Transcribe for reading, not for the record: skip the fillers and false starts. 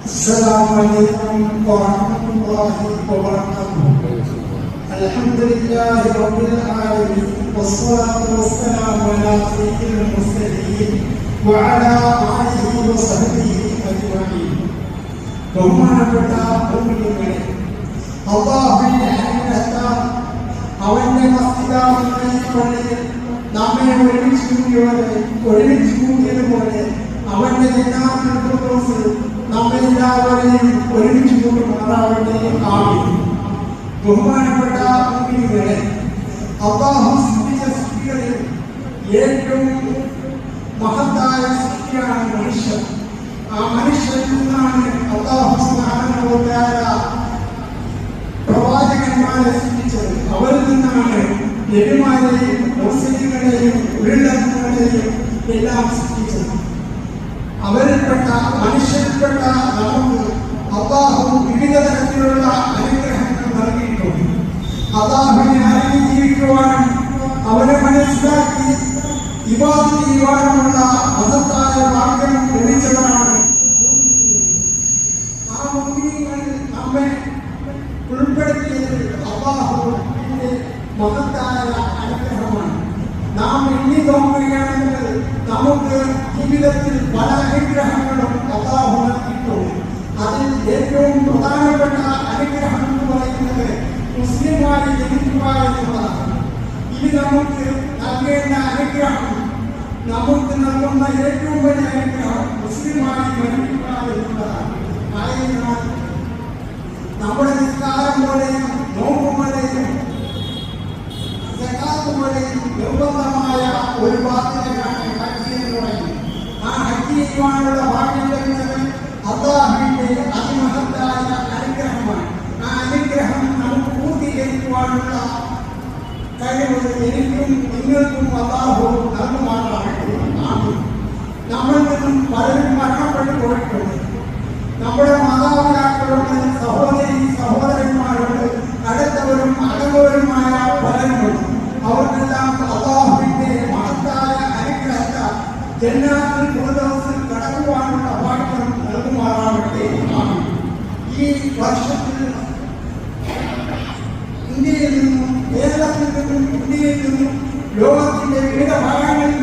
السلام عليكم ورحمة الله وبركاته. الحمد لله رب العالمين والصلاة والسلام على سيد المرسلين وعلى آله وصحبه أجمعين. ബഹുമാനപ്പെട്ട മുഅ്മിനീങ്ങളെ, അല്ലാഹുവിന്റെ അനുഗ്രഹത്താൽ അവന്റെ മസ്ജിദായ പള്ളിയിൽ നമ്മെ ഒരുമിച്ച് കൂട്ടിയതുപോലെ അവന്റെ ജന്നാത്തുൽ ഫിർദൗസിൽ നമ്മെ എല്ലാവരെയും ഒരുമിച്ച് കൂട്ടുമാറാവട്ടെ. ആമീൻ. ബഹുമാനപ്പെട്ട മുഅ്മിനീങ്ങളെ, അല്ലാഹു സൃഷ്ടിച്ച സൃഷ്ടികളിൽ ഏറ്റവും മഹത്തായ സൃഷ്ടിയാണ് മനുഷ്യൻ. ആ മനുഷ്യനിൽ നിന്നാണ് അല്ലാഹു സുബ്ഹാനഹു വ തആല പ്രവാചകന്മാരെ സൃഷ്ടിച്ചത്. അവരിൽ നിന്നാണ് നബിമാരെയും മുർസലീങ്ങളെയും ഉരുളകളെയും എല്ലാം സൃഷ്ടിച്ചത്. അവരിൽപ്പെട്ട മനുഷ്യരിൽപ്പെട്ട നമുക്ക് അല്ലാഹു വിവിധ തരത്തിലുള്ള അനുഗ്രഹങ്ങൾ നൽകിയിട്ടുണ്ട്. അല്ലാഹുവിനെ അറിഞ്ഞ് ജീവിക്കുവാനും അവനെ മനസ്സിലാക്കി ഇബാദത്ത് ചെയ്യുവാനുമുള്ള മഹത്തായ ഭാഗ്യം ലഭിച്ചവരാണ് ആ മുഅ്മിനീങ്ങളിൽ നമ്മെ ഉൾപ്പെടുത്തിയത് അല്ലാഹുവിന്റെ മഹത്തായ അനുഗ്രഹമാണ്. നാം എണ്ണി നോക്കുകയാണെങ്കിൽ നമുക്ക് ജീവിതത്തിൽ പല അനുഗ്രഹങ്ങളും അല്ലാഹു നൽകിയിട്ടുണ്ട്. അതിൽ ഏറ്റവും പ്രധാനപ്പെട്ട അനുഗ്രഹം എന്ന് പറയുന്നത് മുസ്ലിമായി ജനിക്കുക എന്നുള്ളതാണ്. ഇനി നമുക്ക് നൽകേണ്ട അനുഗ്രഹം, നമുക്ക് നൽകുന്ന ഏറ്റവും വലിയ അനുഗ്രഹം മുസ്ലിമായി ജനിക്കുക എന്നുള്ളതാണ്. ആയതിനാൽ നമ്മുടെ നിസ്കാരം പോലെയും നോമ്പ് പോലെയും സകാത്ത് പോലെയും നിർബന്ധമായ ഒരു ബാധ്യതയാണ് ഹജ്ജ് എന്ന് പറയുന്നത്. ആ ഹജ്ജ് ചെയ്യുവാനുള്ള ഭാഗ്യം ലഭിച്ചത് അല്ലാഹുവിന്റെ അതിമഹത്തായ അനുഗ്രഹമാണ്. ആ അനുഗ്രഹം നമുക്ക് പൂർത്തീകരിക്കുവാനുള്ള കഴിവ് എനിക്കും നിങ്ങൾക്കും അല്ലാഹു നൽകുമാറാകട്ടെ. നമ്മളിൽ നിന്നും പലരും മരണപ്പെട്ടു പോയിട്ടുണ്ട്. നമ്മുടെ മാതാപിതാക്കളുണ്ട്, സഹോദരന്മാരുണ്ട്, അടുത്തവരും അകന്നവരുമായ പലരുമുണ്ട്. അവർക്കെല്ലാം അല്ലാഹുവിന്റെ മഹത്തായ അനുഗ്രഹത്താൽ ജന്നാത്തുൽ ഫിർദൗസിൽ കടക്കുവാനുള്ള ഭാഗ്യം നൽകുമാറാകട്ടെ. ഈ വർഷത്തിൽ ഇന്ത്യയിൽ നിന്നും, കേരളത്തിൽ നിന്നും, ഇന്ത്യയിൽ നിന്നും, ലോകത്തിന്റെ വിവിധ ഭാഗങ്ങളിൽ